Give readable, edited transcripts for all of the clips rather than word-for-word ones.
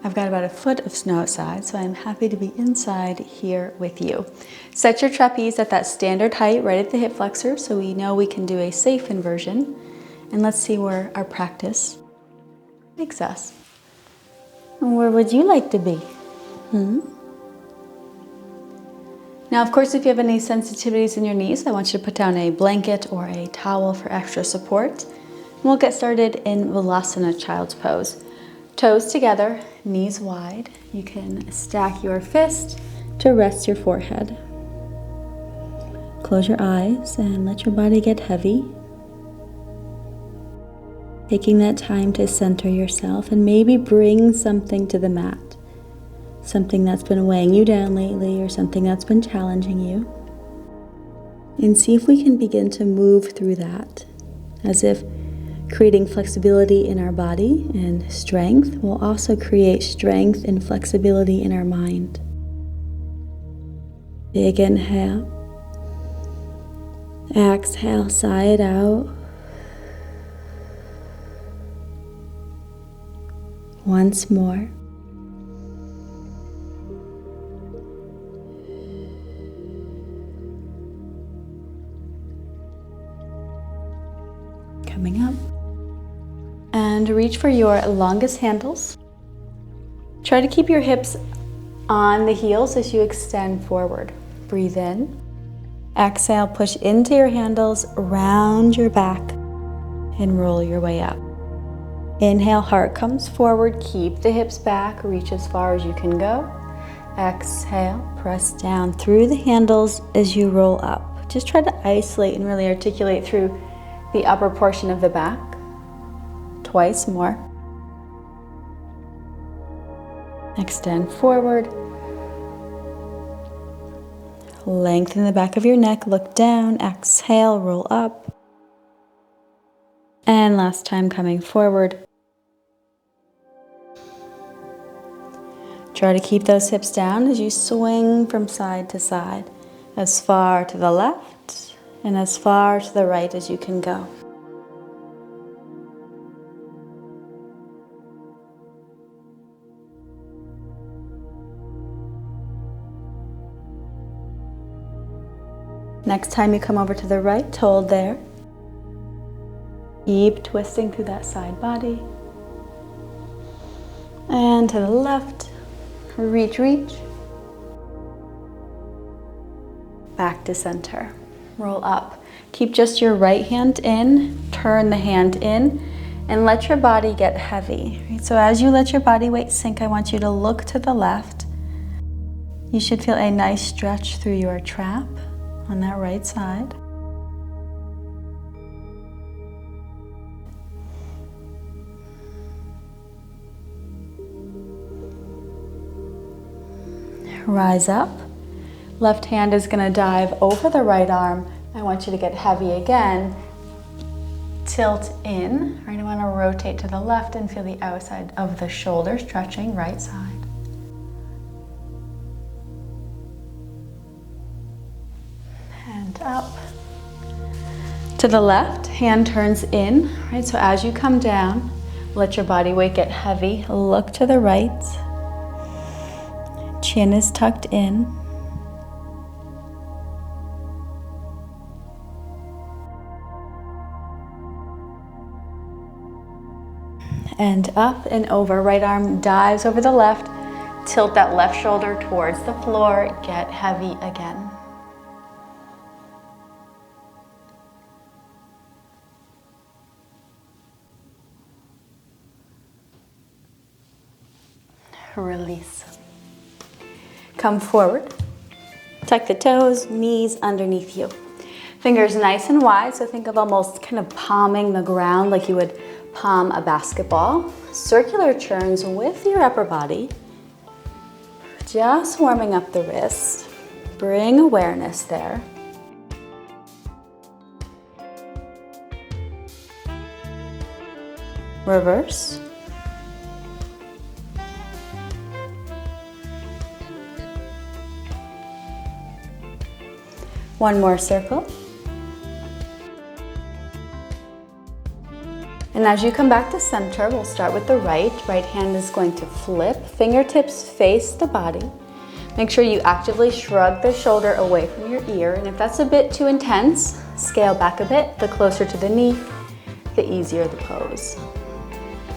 I've got about a foot of snow outside, so I'm happy to be inside here with you. Set your trapeze at that standard height right at the hip flexor so we know we can do a safe inversion. And let's see where our practice takes us. And where would you like to be? Now, of course, if you have any sensitivities in your knees, I want you to put down a blanket or a towel for extra support. And we'll get started in Vilasana, child's pose. Toes together, knees wide. You can stack your fist to rest your forehead. Close your eyes and let your body get heavy. Taking that time to center yourself and maybe bring something to the mat. Something that's been weighing you down lately or something that's been challenging you. And see if we can begin to move through that as if creating flexibility in our body and strength will also create strength and flexibility in our mind. Big inhale. Exhale, sigh it out. Once more. Coming up. And reach for your longest handles. Try to keep your hips on the heels as you extend forward. Breathe in. Exhale, push into your handles, round your back, and roll your way up. Inhale, heart comes forward, keep the hips back, reach as far as you can go. Exhale, press down through the handles as you roll up. Just try to isolate and really articulate through the upper portion of the back. Twice more. Extend forward. Lengthen the back of your neck, look down, exhale, roll up. And last time coming forward. Try to keep those hips down as you swing from side to side, as far to the left and as far to the right as you can go. Next time you come over to the right, hold there. Keep twisting through that side body. And to the left, reach, reach. Back to center. Roll up. Keep just your right hand in, turn the hand in, and let your body get heavy. So as you let your body weight sink, I want you to look to the left. You should feel a nice stretch through your trap on that right side. Rise up. Left hand is going to dive over the right arm. I want you to get heavy again. Tilt in. Right, I want to rotate to the left and feel the outside of the shoulder stretching, right side. And up. To the left, hand turns in. Right, so as you come down, let your body weight get heavy. Look to the right. Chin is tucked in. And up and over. Right arm dives over the left. Tilt that left shoulder towards the floor. Get heavy again. Release. Come forward. Tuck the toes, knees underneath you. Fingers nice and wide, so think of almost kind of palming the ground like you would palm a basketball. Circular turns with your upper body. Just warming up the wrist. Bring awareness there. Reverse. One more circle. And as you come back to center, we'll start with the right. Right hand is going to flip, fingertips face the body. Make sure you actively shrug the shoulder away from your ear, and if that's a bit too intense, scale back a bit. The closer to the knee, the easier the pose.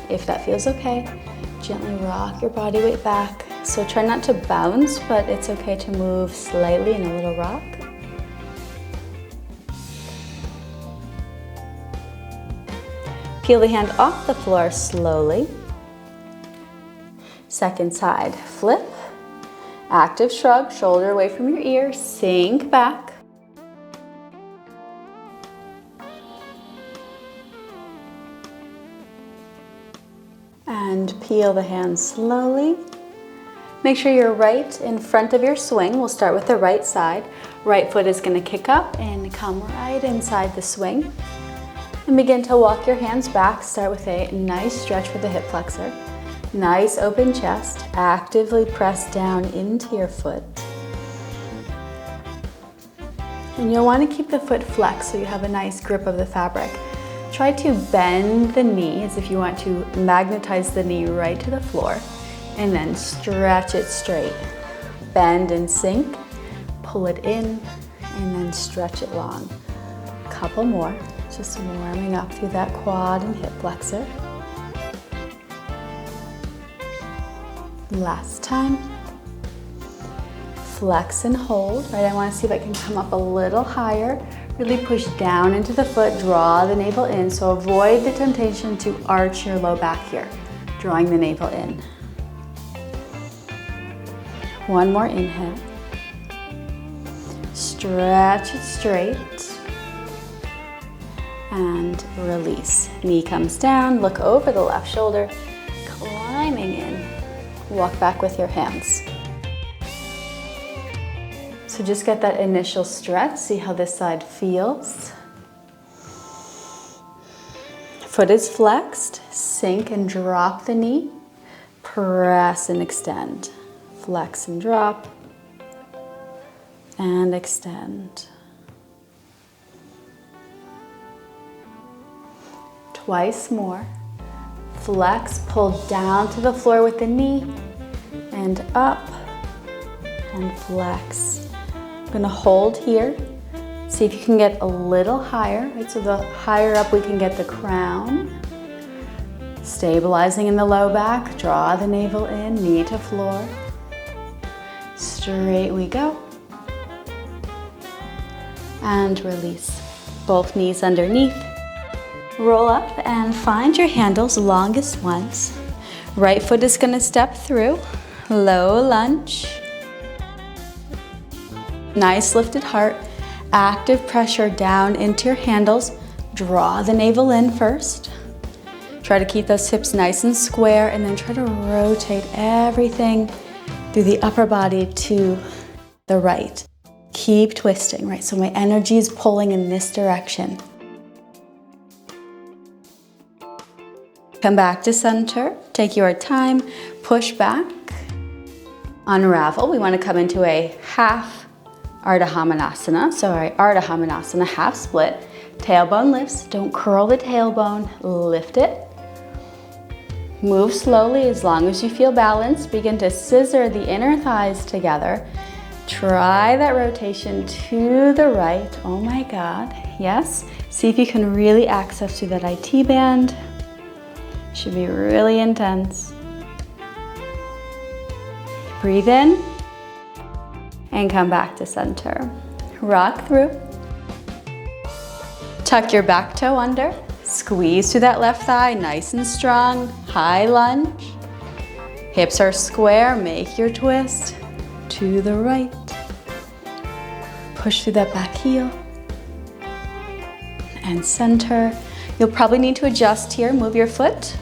If that feels okay, gently rock your body weight back. So try not to bounce, but it's okay to move slightly in a little rock. Peel the hand off the floor slowly. Second side, flip. Active shrug, shoulder away from your ear, sink back. And peel the hands slowly. Make sure you're right in front of your swing. We'll start with the right side. Right foot is going to kick up and come right inside the swing. And begin to walk your hands back. Start with a nice stretch for the hip flexor. Nice open chest. Actively press down into your foot. And you'll want to keep the foot flexed so you have a nice grip of the fabric. Try to bend the knee as if you want to magnetize the knee right to the floor, and then stretch it straight. Bend and sink, pull it in, and then stretch it long. A couple more, just warming up through that quad and hip flexor. Last time. Flex and hold, right? I want to see if I can come up a little higher. Really push down into the foot, draw the navel in, so avoid the temptation to arch your low back here, drawing the navel in. One more inhale. Stretch it straight. And release. Knee comes down, look over the left shoulder, climbing in. Walk back with your hands. So just get that initial stretch, see how this side feels. Foot is flexed, sink and drop the knee, press and extend. Flex and drop, and extend. Twice more. Flex, pull down to the floor with the knee, and up, and flex. I'm gonna hold here. See if you can get a little higher, right? So the higher up we can get the crown. Stabilizing in the low back, draw the navel in, knee to floor. Straight we go. And release. Both knees underneath. Roll up and find your handles, longest ones. Right foot is gonna step through, low lunge. Nice lifted heart, active pressure down into your handles. Draw the navel in first. Try to keep those hips nice and square, and then try to rotate everything through the upper body to the right. Keep twisting, right? So my energy is pulling in this direction. Come back to center, take your time, push back, unravel. We want to come into a half Ardha Hamanasana. So our Ardha Hamanasana, half split. Tailbone lifts, don't curl the tailbone, lift it. Move slowly as long as you feel balanced. Begin to scissor the inner thighs together. Try that rotation to the right. Oh my God, yes. See if you can really access through that IT band. Should be really intense. Breathe in and come back to center. Rock through. Tuck your back toe under. Squeeze through that left thigh, nice and strong. High lunge. Hips are square, make your twist to the right. Push through that back heel. And center. You'll probably need to adjust here. Move your foot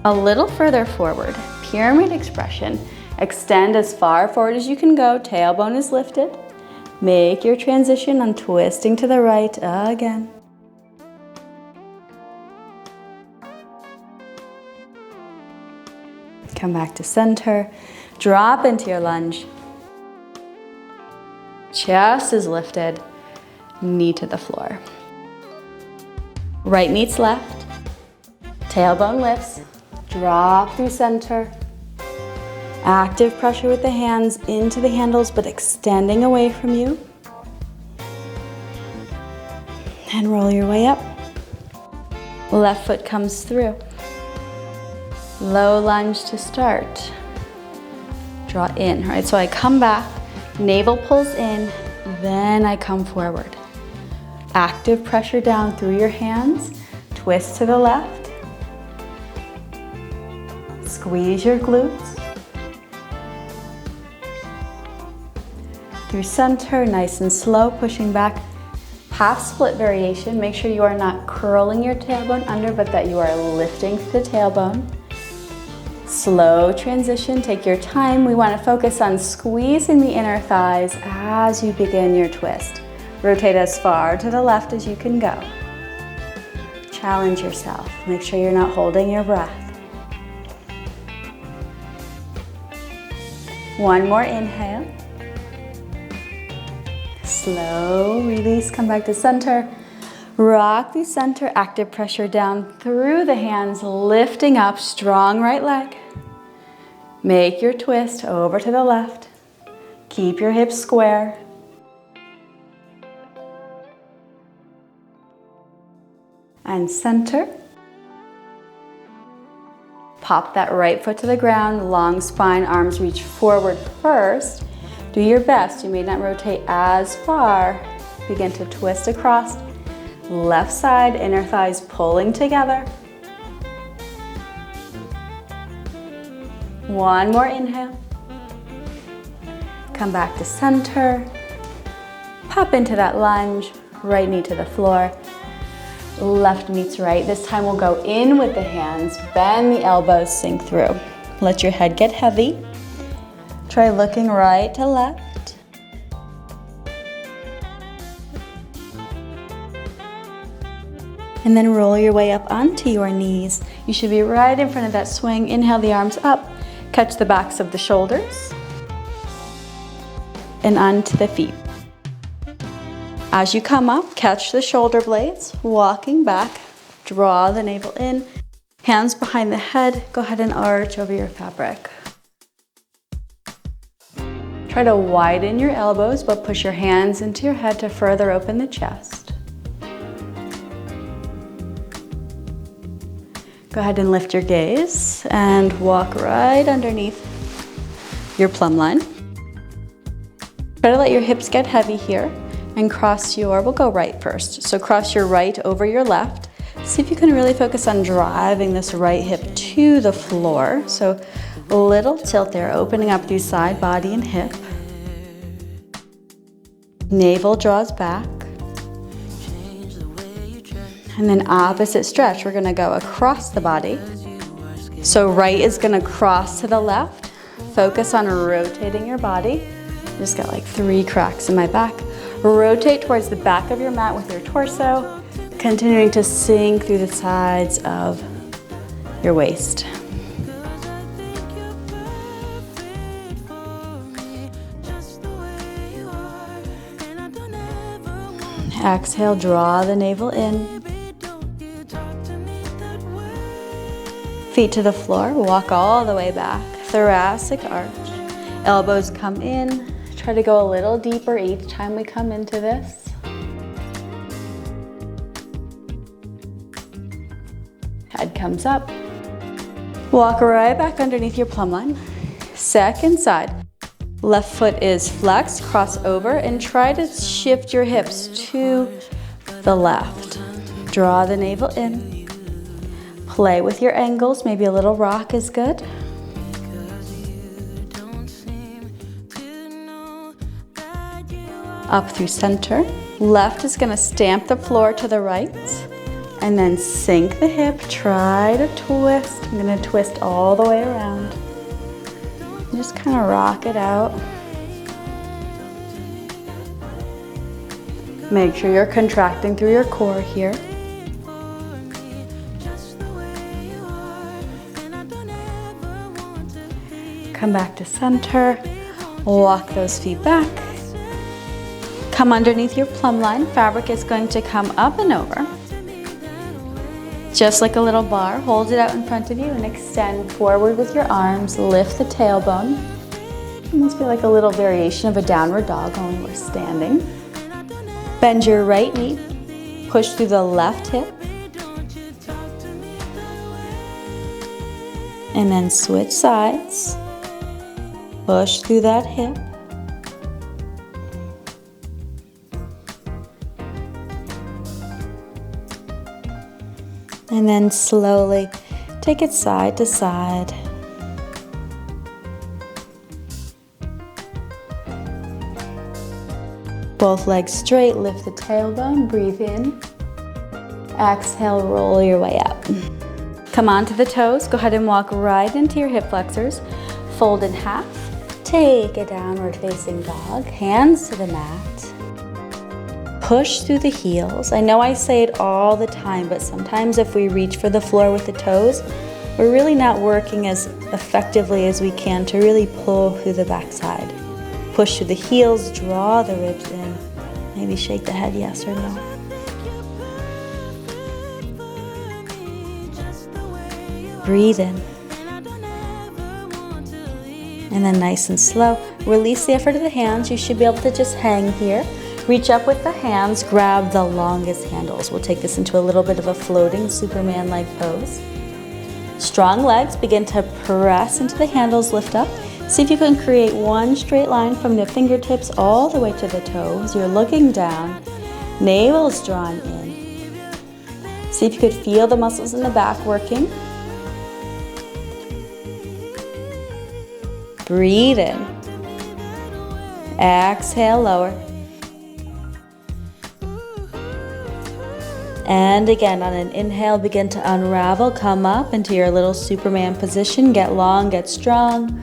a little further forward. Pyramid expression. Extend as far forward as you can go. Tailbone is lifted. Make your transition on twisting to the right again. Come back to center. Drop into your lunge. Chest is lifted. Knee to the floor. Right meets left. Tailbone lifts, drop through center. Active pressure with the hands into the handles, but extending away from you. And roll your way up. Left foot comes through. Low lunge to start. Draw in, right? So I come back, navel pulls in, then I come forward. Active pressure down through your hands. Twist to the left. Squeeze your glutes. Through center, nice and slow, pushing back. Half split variation. Make sure you are not curling your tailbone under, but that you are lifting the tailbone. Slow transition, take your time. We want to focus on squeezing the inner thighs as you begin your twist. Rotate as far to the left as you can go. Challenge yourself. Make sure you're not holding your breath. One more inhale. Slow release, come back to center. Rock the center, active pressure down through the hands, lifting up, strong right leg. Make your twist over to the left. Keep your hips square. And center. Pop that right foot to the ground, long spine, arms reach forward first. Do your best, you may not rotate as far. Begin to twist across. Left side, inner thighs pulling together. One more inhale. Come back to center. Pop into that lunge, right knee to the floor. Left meets right. This time we'll go in with the hands, bend the elbows, sink through. Let your head get heavy. Try looking right to left. And then roll your way up onto your knees. You should be right in front of that swing. Inhale the arms up, catch the backs of the shoulders, and onto the feet. As you come up, catch the shoulder blades, walking back, draw the navel in, hands behind the head, go ahead and arch over your fabric. Try to widen your elbows, but push your hands into your head to further open the chest. Go ahead and lift your gaze and walk right underneath your plumb line. Try to let your hips get heavy here and we'll go right first. So cross your right over your left. See if you can really focus on driving this right hip to the floor. So a little tilt there, opening up through side, body, and hip. Navel draws back. And then opposite stretch, we're gonna go across the body. So right is gonna cross to the left. Focus on rotating your body. Just got like 3 cracks in my back. Rotate towards the back of your mat with your torso, continuing to sink through the sides of your waist. Exhale, draw the navel in. Feet to the floor, walk all the way back. Thoracic arch. Elbows come in. Try to go a little deeper each time we come into this. Head comes up. Walk right back underneath your plumb line. Second side. Left foot is flexed, cross over, and try to shift your hips to the left. Draw the navel in. Play with your angles, maybe a little rock is good. Up through center. Left is gonna stamp the floor to the right, and then sink the hip, try to twist. I'm gonna twist all the way around. Just kind of rock it out. Make sure you're contracting through your core here. Come back to center. Walk those feet back. Come underneath your plumb line. Fabric is going to come up and over. Just like a little bar, hold it out in front of you and extend forward with your arms. Lift the tailbone. Almost feel like a little variation of a downward dog, only we're standing. Bend your right knee. Push through the left hip. And then switch sides. Push through that hip. And then slowly take it side to side. Both legs straight, lift the tailbone, breathe in. Exhale, roll your way up. Come onto the toes, go ahead and walk right into your hip flexors. Fold in half, take a downward facing dog, hands to the mat. Push through the heels. I know I say it all the time, but sometimes if we reach for the floor with the toes, we're really not working as effectively as we can to really pull through the backside. Push through the heels, draw the ribs in. Maybe shake the head yes or no. Breathe in. And then nice and slow, release the effort of the hands. You should be able to just hang here. Reach up with the hands, grab the longest handles. We'll take this into a little bit of a floating Superman-like pose. Strong legs, begin to press into the handles, lift up. See if you can create one straight line from the fingertips all the way to the toes. You're looking down, navel's drawn in. See if you could feel the muscles in the back working. Breathe in. Exhale, lower. And again, on an inhale, begin to unravel, come up into your little Superman position. Get long, get strong.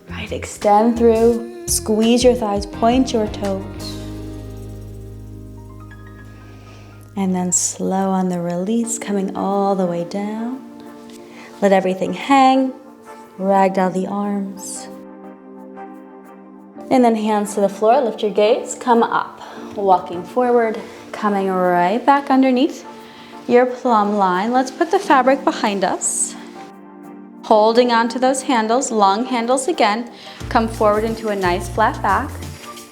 Right, extend through. Squeeze your thighs, point your toes. And then slow on the release, coming all the way down. Let everything hang. Ragdoll the arms. And then hands to the floor, lift your gaze, come up. Walking forward, coming right back underneath your plumb line. Let's put the fabric behind us. Holding onto those handles, long handles again. Come forward into a nice flat back.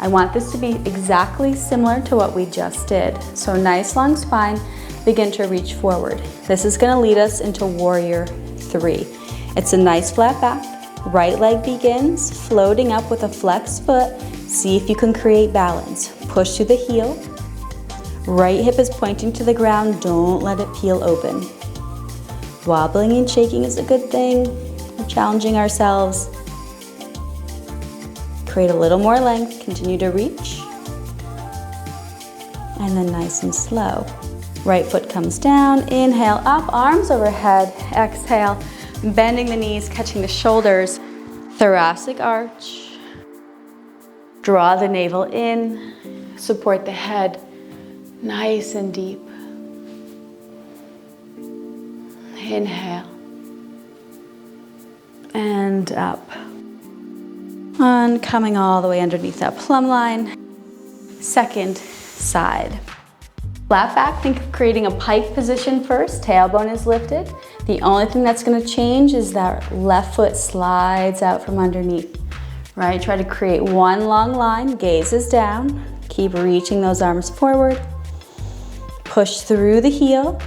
I want this to be exactly similar to what we just did. So nice long spine, begin to reach forward. This is gonna lead us into warrior 3. It's a nice flat back. Right leg begins, floating up with a flexed foot. See if you can create balance. Push through the heel. Right hip is pointing to the ground. Don't let it peel open. Wobbling and shaking is a good thing. We're challenging ourselves. Create a little more length. Continue to reach. And then nice and slow. Right foot comes down. Inhale up, arms overhead. Exhale. Bending the knees, catching the shoulders, thoracic arch. Draw the navel in, support the head nice and deep. Inhale. And up. And coming all the way underneath that plumb line. Second side. Flat back, think of creating a pike position first. Tailbone is lifted. The only thing that's gonna change is that left foot slides out from underneath, right? Try to create one long line, gaze is down. Keep reaching those arms forward. Push through the heel.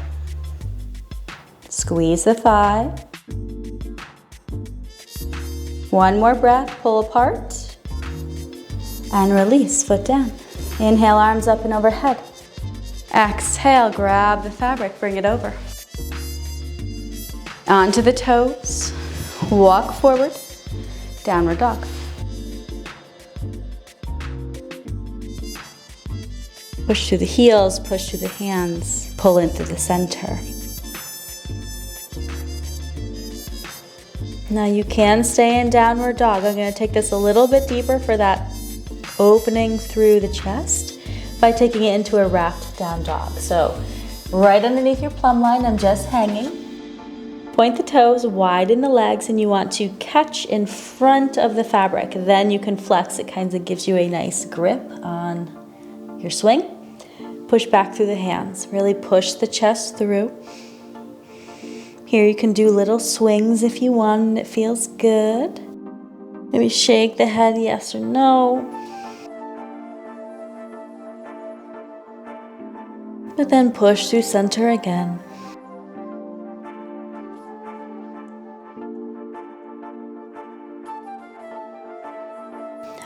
Squeeze the thigh. One more breath, pull apart. And release, foot down. Inhale, arms up and overhead. Exhale, grab the fabric, bring it over. Onto the toes, walk forward, downward dog. Push through the heels, push through the hands, pull into the center. Now you can stay in downward dog. I'm going to take this a little bit deeper for that opening through the chest by taking it into a wrapped down dog. So right underneath your plumb line, I'm just hanging. Point the toes, widen the legs, and you want to catch in front of the fabric. Then you can flex. It kind of gives you a nice grip on your swing. Push back through the hands. Really push the chest through. Here you can do little swings if you want and it feels good. Maybe shake the head yes or no. But then push through center again.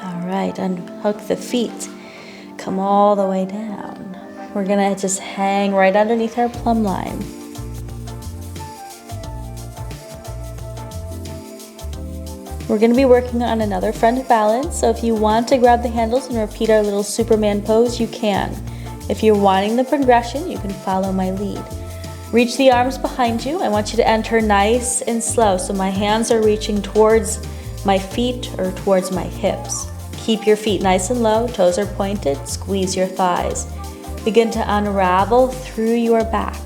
All right, unhook the feet. Come all the way down. We're gonna just hang right underneath our plumb line. We're gonna be working on another front balance, so if you want to grab the handles and repeat our little Superman pose, you can. If you're wanting the progression, you can follow my lead. Reach the arms behind you. I want you to enter nice and slow, so my hands are reaching towards my feet or towards my hips. Keep your feet nice and low, toes are pointed, squeeze your thighs. Begin to unravel through your back.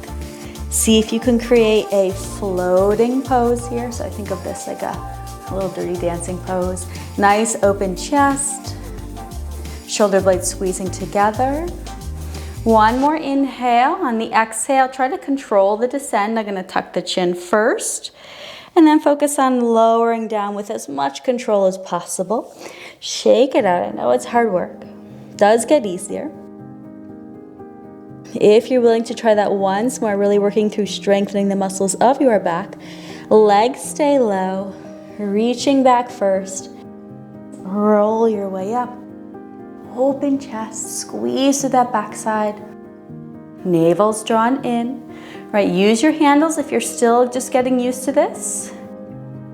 See if you can create a floating pose here. So I think of this like a little dirty dancing pose. Nice open chest, shoulder blades squeezing together. One more inhale. On the exhale, try to control the descend. I'm gonna tuck the chin first and then focus on lowering down with as much control as possible. Shake it out. I know it's hard work. It does get easier. If you're willing to try that once more, really working through strengthening the muscles of your back, legs stay low, reaching back first. Roll your way up. Open chest, squeeze to that backside. Navel's drawn in. Right, use your handles if you're still just getting used to this.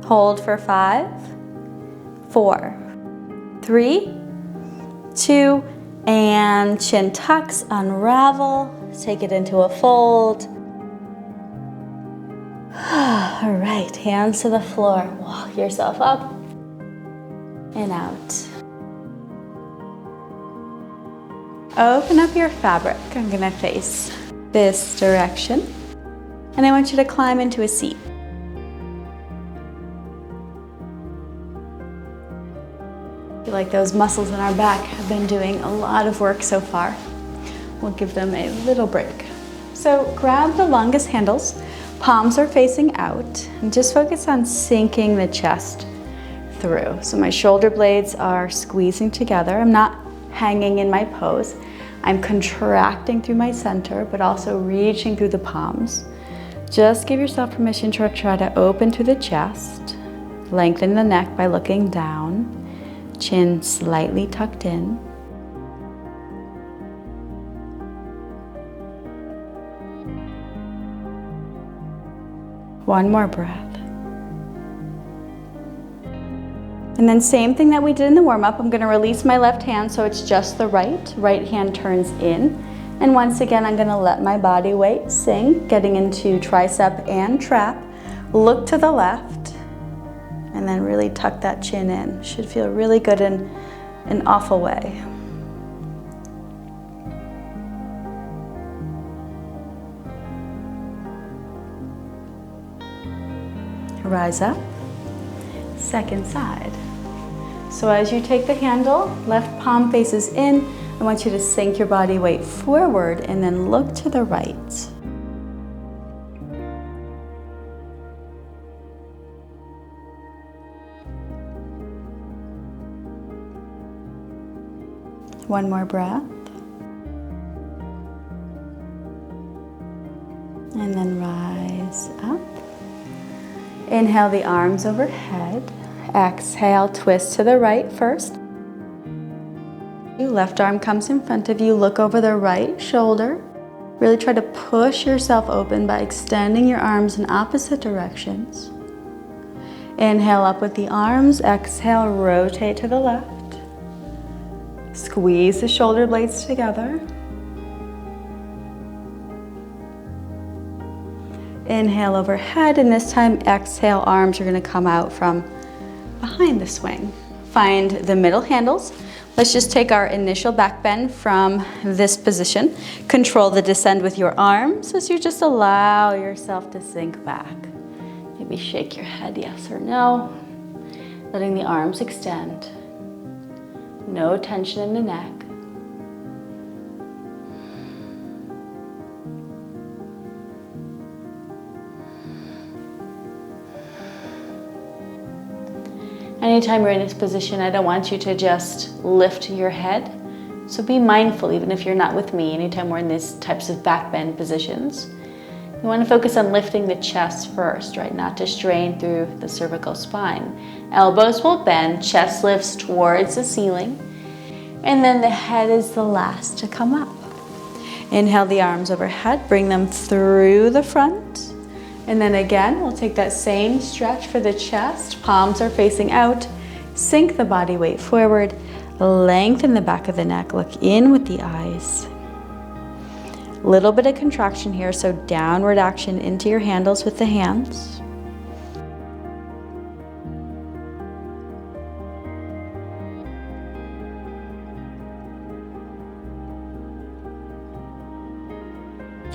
Hold for 5, 4, 3, 2, and chin tucks, unravel, take it into a fold. All right, hands to the floor. Walk yourself up and out. Open up your fabric. I'm gonna face this direction. And I want you to climb into a seat. I feel like those muscles in our back have been doing a lot of work so far. We'll give them a little break. So grab the longest handles, palms are facing out, and just focus on sinking the chest through. So my shoulder blades are squeezing together. I'm not hanging in my pose. I'm contracting through my center, but also reaching through the palms. Just give yourself permission to try to open through the chest. Lengthen the neck by looking down. Chin slightly tucked in. One more breath. And then same thing that we did in the warm-up. I'm gonna release my left hand so it's just the right. Right hand turns in. And once again, I'm gonna let my body weight sink, getting into tricep and trap. Look to the left, and then really tuck that chin in. Should feel really good in an awful way. Rise up, second side. So as you take the handle, left palm faces in, I want you to sink your body weight forward and then look to the right. One more breath. And then rise up. Inhale the arms overhead. Exhale, twist to the right first. Your left arm comes in front of you. Look over the right shoulder. Really try to push yourself open by extending your arms in opposite directions. Inhale up with the arms. Exhale, rotate to the left. Squeeze the shoulder blades together. Inhale overhead, and this time exhale, arms are going to come out from behind the swing. Find the middle handles. Let's just take our initial back bend from this position. Control the descend with your arms as you just allow yourself to sink back. Maybe shake your head yes or no. Letting the arms extend. No tension in the neck. Anytime you're in this position, I don't want you to just lift your head. So be mindful, even if you're not with me, anytime we're in these types of back bend positions. You want to focus on lifting the chest first, right? Not to strain through the cervical spine. Elbows will bend, chest lifts towards the ceiling, and then the head is the last to come up. Inhale the arms overhead, bring them through the front. And then again, we'll take that same stretch for the chest. Palms are facing out. Sink the body weight forward. Lengthen the back of the neck. Look in with the eyes. Little bit of contraction here, so downward action into your handles with the hands.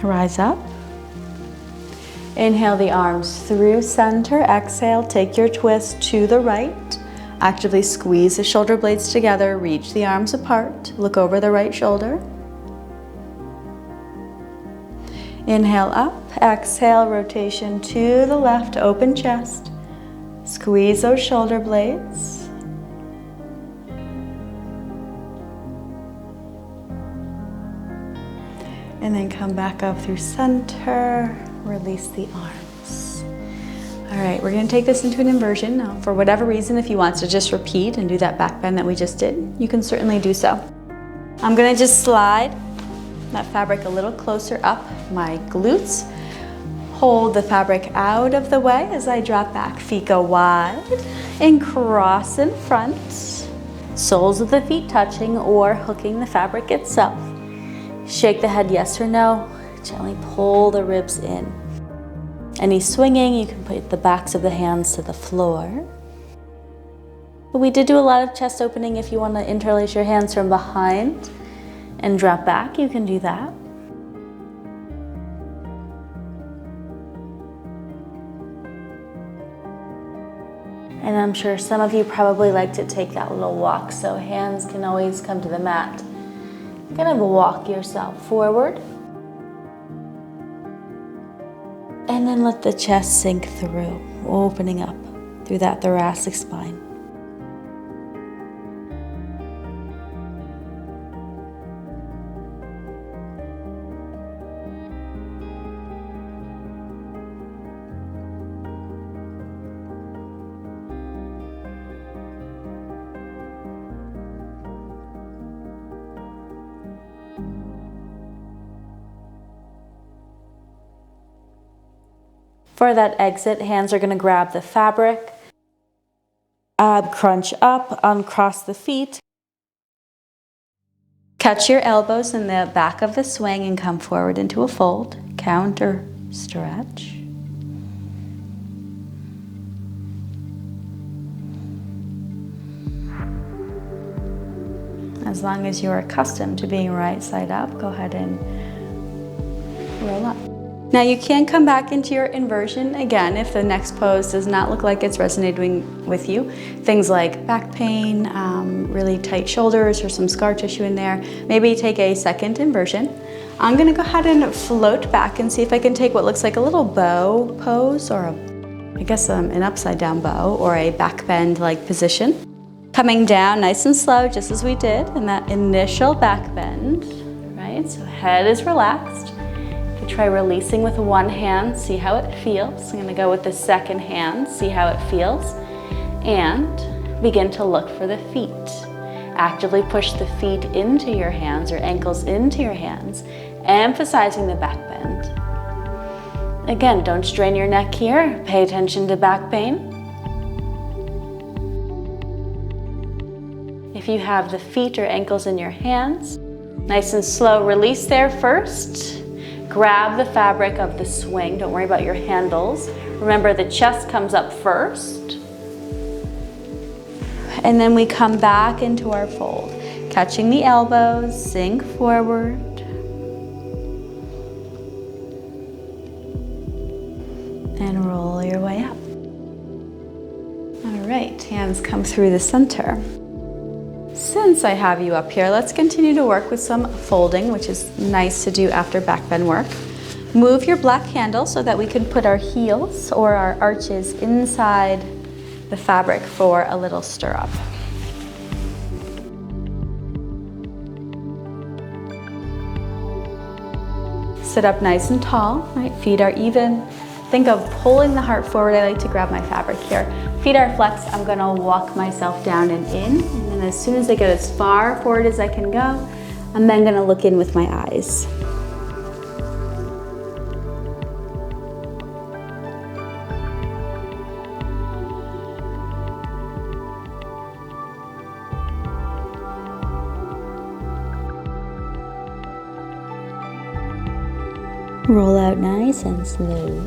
Rise up. Inhale the arms through center. Exhale, take your twist to the right. Actively squeeze the shoulder blades together. Reach the arms apart. Look over the right shoulder. Inhale up. Exhale, rotation to the left. Open chest. Squeeze those shoulder blades. And then come back up through center. Release the arms. All right, we're going to take this into an inversion. Now, for whatever reason, if you want to just repeat and do that back bend that we just did, you can certainly do so. I'm going to just slide that fabric a little closer up my glutes. Hold the fabric out of the way as I drop back. Feet go wide and cross in front. Soles of the feet touching or hooking the fabric itself. Shake the head yes or no. Gently pull the ribs in. Any swinging, you can put the backs of the hands to the floor. But we did do a lot of chest opening. If you want to interlace your hands from behind and drop back, you can do that. And I'm sure some of you probably like to take that little walk, so hands can always come to the mat. Kind of walk yourself forward. And then let the chest sink through, opening up through that thoracic spine. For that exit, hands are going to grab the fabric, ab crunch up, uncross the feet. Catch your elbows in the back of the swing and come forward into a fold. Counter stretch. As long as you're accustomed to being right side up, go ahead and roll up. Now you can come back into your inversion again if the next pose does not look like it's resonating with you. Things like back pain, really tight shoulders or some scar tissue in there. Maybe take a second inversion. I'm gonna go ahead and float back and see if I can take what looks like a little bow pose or an upside down bow or a back bend like position. Coming down nice and slow just as we did in that initial back bend, right? So head is relaxed. Try releasing with one hand, see how it feels. I'm going to go with the second hand, see how it feels. And begin to look for the feet. Actively push the feet into your hands or ankles into your hands, emphasizing the back bend. Again, don't strain your neck here. Pay attention to back pain. If you have the feet or ankles in your hands, nice and slow release there first. Grab the fabric of the swing. Don't worry about your handles. Remember, the chest comes up first. And then we come back into our fold. Catching the elbows, sink forward. And roll your way up. All right, hands come through the center. Since I have you up here, let's continue to work with some folding, which is nice to do after back bend work. Move your black handle so that we can put our heels or our arches inside the fabric for a little stirrup. Sit up nice and tall, right? Feet are even. Think of pulling the heart forward. I like to grab my fabric here. Feet are flexed. I'm gonna walk myself down and in. And then as soon as I get as far forward as I can go, I'm then gonna look in with my eyes. Roll out nice and slow.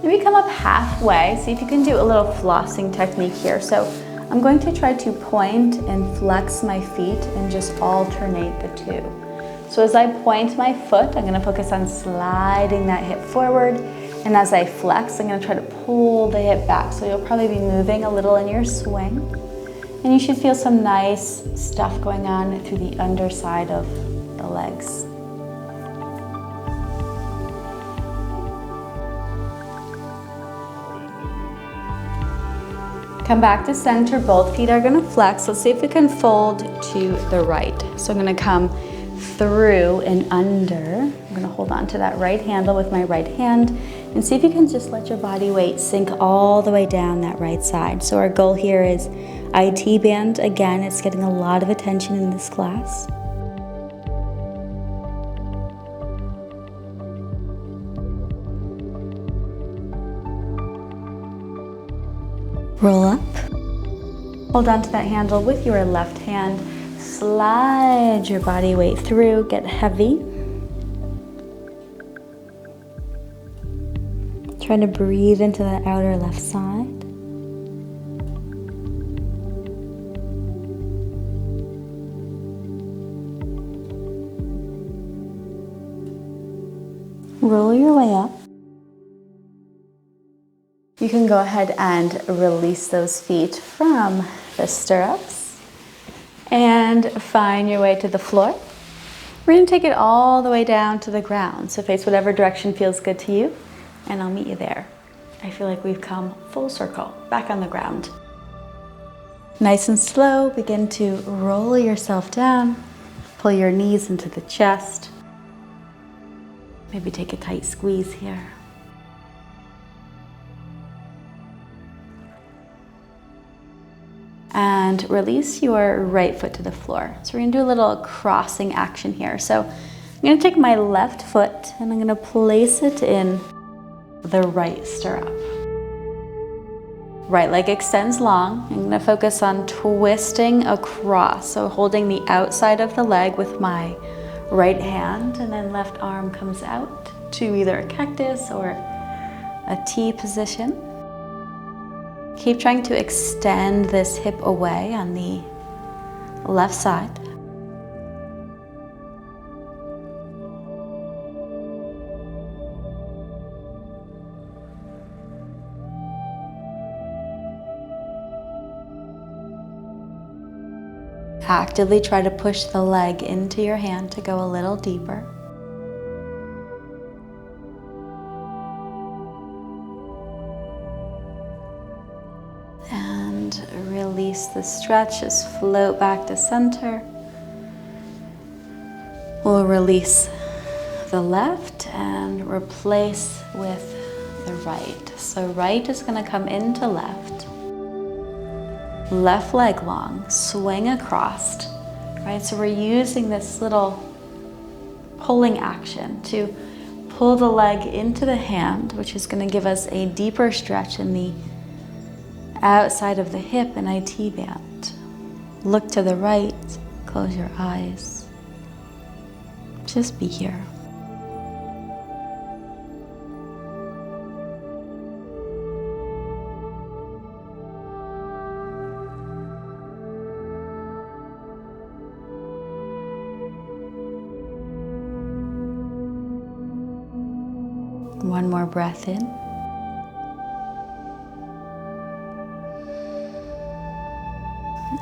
Maybe come up halfway. See if you can do a little flossing technique here. So I'm going to try to point and flex my feet and just alternate the two. So as I point my foot, I'm gonna focus on sliding that hip forward. And as I flex, I'm gonna try to pull the hip back. So you'll probably be moving a little in your swing. And you should feel some nice stuff going on through the underside of the legs. Come back to center, both feet are gonna flex. Let's see if we can fold to the right. So I'm gonna come through and under. I'm gonna hold on to that right handle with my right hand and see if you can just let your body weight sink all the way down that right side. So our goal here is IT band. Again, it's getting a lot of attention in this class. Roll up. Hold on to that handle with your left hand. Slide your body weight through, get heavy. Try to breathe into that outer left side. Roll your way up. You can go ahead and release those feet from the stirrups and find your way to the floor. We're going to take it all the way down to the ground. So face whatever direction feels good to you, and I'll meet you there. I feel like we've come full circle, back on the ground. Nice and slow, begin to roll yourself down. Pull your knees into the chest. Maybe take a tight squeeze here. And release your right foot to the floor. So we're gonna do a little crossing action here. So I'm gonna take my left foot and I'm gonna place it in the right stirrup. Right leg extends long. I'm gonna focus on twisting across. So holding the outside of the leg with my right hand, and then left arm comes out to either a cactus or a T position. Keep trying to extend this hip away on the left side. Actively try to push the leg into your hand to go a little deeper. And release the stretch, just float back to center. We'll release the left and replace with the right. So right is going to come into left. Left leg long, swing across, right? So we're using this little pulling action to pull the leg into the hand, which is going to give us a deeper stretch in the outside of the hip and IT band. Look to the right, close your eyes. Just be here. One more breath in.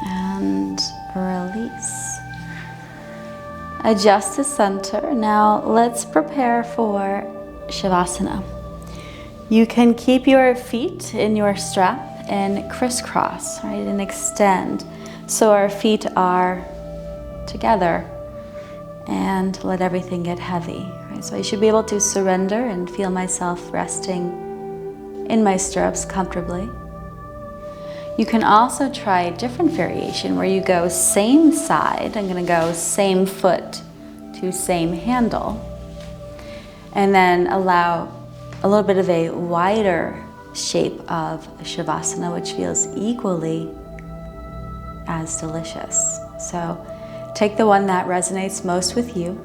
And release. Adjust to center. Now let's prepare for Shavasana. You can keep your feet in your strap and crisscross, right, and extend. So our feet are together, and let everything get heavy. Right? So I should be able to surrender and feel myself resting in my stirrups comfortably. You can also try a different variation where you go same side. I'm going to go same foot to same handle, and then allow a little bit of a wider shape of Shavasana, which feels equally as delicious. So take the one that resonates most with you.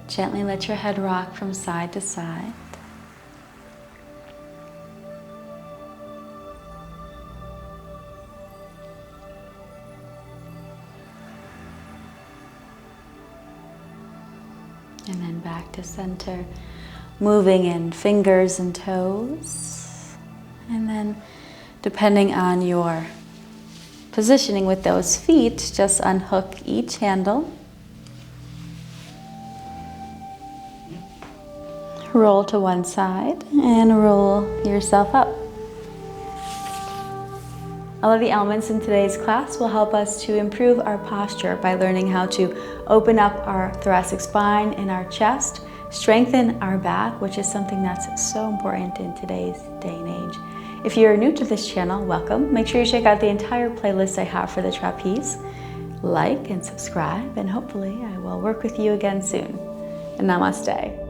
Gently let your head rock from side to side. And then back to center, moving in fingers and toes. And then, depending on your positioning with those feet, just unhook each handle. Roll to one side and roll yourself up. All of the elements in today's class will help us to improve our posture by learning how to open up our thoracic spine and our chest, strengthen our back, which is something that's so important in today's day and age. If you're new to this channel, welcome. Make sure you check out the entire playlist I have for the trapeze. Like and subscribe, and hopefully I will work with you again soon. Namaste.